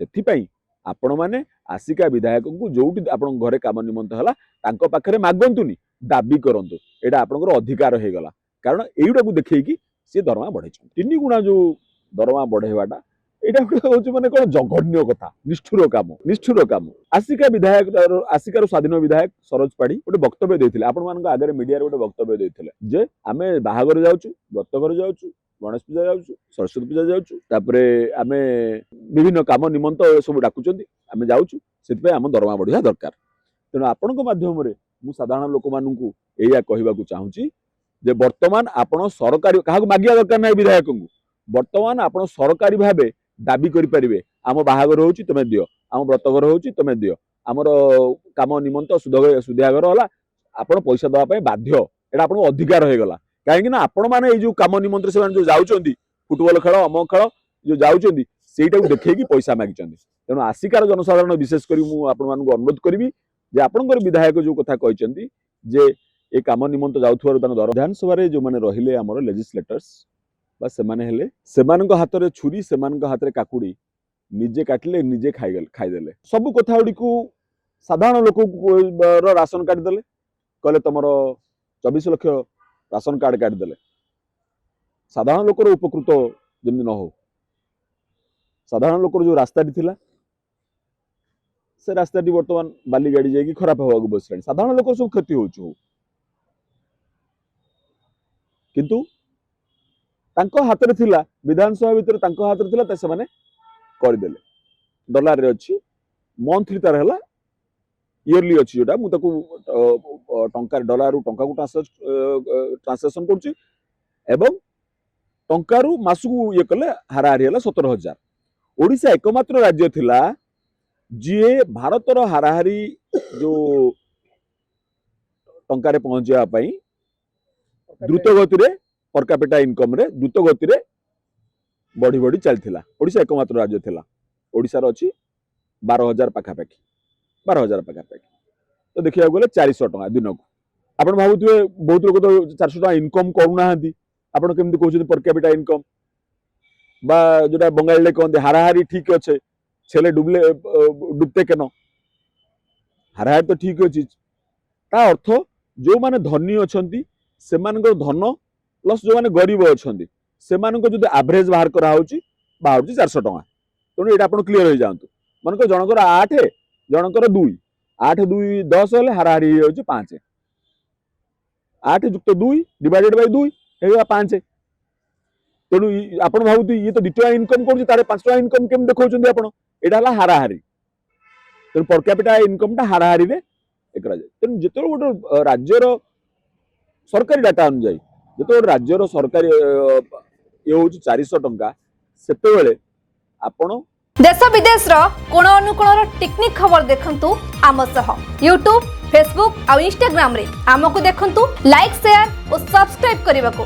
ସେଥିପାଇଁ आपण माने आसिका विधायक को जोटी आपण घरे काम निमंत हला तांको पाखरे मागंतुनी दाबी करंतु एटा आपनकर अधिकार हे गला कारण एइडा को देखै कि से दरमा बढ़ै छ 3 गुणा जो दरमा बढ़ेवाटा एटा होची माने कोन जघन्य कथा निष्ठुर काम आसिका विधायक आसिकार स्वाधीन विधायक सरोज पाड़ी गोटे वक्तव्य देथिले आपण मानक आगे मीडिया रे गोटे वक्तव्य देथिले जे आमे बाहागर जाउछु व्रतघर जाउछु गणेश पूजा जाउछु सरस्वती पूजा जाउछु तापरे आमे विभिन्न काम निमंत सब डाकुचंती आमे जाउछु सेतपे हम दरमा बढ़िया दरकार तेणु आपणक माध्यम रे मु साधारण लोक मानकू एया कहबा को चाहूची जे वर्तमान आपण सरकारी काहा मागिया दरकार नै विधायक को वर्तमान आपण सरकारी भाबे दाबी करि परिबे आम बाहागर होउची तमे दियो आम व्रतघर होउची तमे दियो आमर काम निमंत सुधागर होला आपण पैसा दवा पय बाध्य एटा आपण अधिकार हे गला काहे ना आपण माने ए जो काम निमंत्र से जो जाउचंदी फुटबॉल खेल अमक खेल जो जाउचंदी सेटा को देखै कि पैसा मागिचंदी तेणु आसिकार जनसाधारण विशेष करी मु आपण मानक अनुरोध करबी जे आपणकर विधायक जो कथा कहचंदी जे ए काम निमंत जाउथुवार तान दर विधानसभा रे जो माने रहिले हमर लेजिस्लेटर्स बा सेमाने हेले सेमानक हाथ रे छुरी सेमानक हाथ रे काकुडी निजे काटले निजे खाइदेले सब कथा गुडी को साधारण लोक राशन कार्ड देले कहले तमरो 24 लाख राशन कार्ड काट देले साधारण लोकर उपकृत जमी न हो साधारण लोकर जो रास्ता थिला से रास्ता वर्तमान बाली गाड़ी जाइए खराब हवा बसला साधारण लोक सब क्षति हो किंतु तांको हाथ रे थिला विधानसभा भीतर तांको हाथ रे थिला त से माने कर देले डॉलर रे अछि मंथली तार हला इयरली अछि जोटा मु ताकू टंका डॉलर रु टंका को ट्रांसलेशन करछि एवं टंका रु मासु ये कले हाराहारी हला 17,000 ओडिशा एकमात्र राज्य थिला जे भारतर हाराहारी जो टंका रे पहुंचवा पई द्रुत गति रे पर कैपिटा इनकम रे द्रुत गति रे बढ़ी बढ़ी चलथिला ओडिशा एकमात्र राज्य थिला ओडिशा रो अछि 12,000 पाखापाखि 12,000 पाखापाखि तो देखिया गले 400 टका दिन को आपण भाबुथिबे बहुत लोक तो 400 टका इनकम करू नाहंती आपण केमति कहउछथि पर कैपिटा इनकम बा जोटा बंगाली ले कहंते हाराहारी ठीक अछि छेले डुबते केन हाराहारी तो ठीक अछि ता अर्थ जो माने धनी अछंती सेमानकर धन प्लस जो माने गरीब अछंती सेमानकर जदि एवरेज बाहर करा होउची 400 टका तेणु एटा आपण क्लियर हो जांतु मानकर जनकर 8 जनकर 2 8 2 10 हेले हाराहारी होउची 5 8 युक्त 2 डिवाइडेड बाय 2 हेगा 5 तेणु आपण भाबुती ये तो 2 टका इनकम करछि तारे 5 टका इनकम केम देखौछन्ती आपण एटा हला हाराहारी तेणु पर कैपिटा इनकम ता हाराहारी रे एकरा जाय तेणु जेतो गोटे राज्यर सरकारी डाटा अनुसार जेतो राज्यर सरकारी ये होउची 400 टका सेते बेले आपण देश विदेश रो कोण अनुकोण टेक्निक खबर देखंतु आम सह यूट्यूब फेसबुक और इंस्टाग्राम रे आमको देखंतु लाइक शेयर और सब्सक्राइब करने को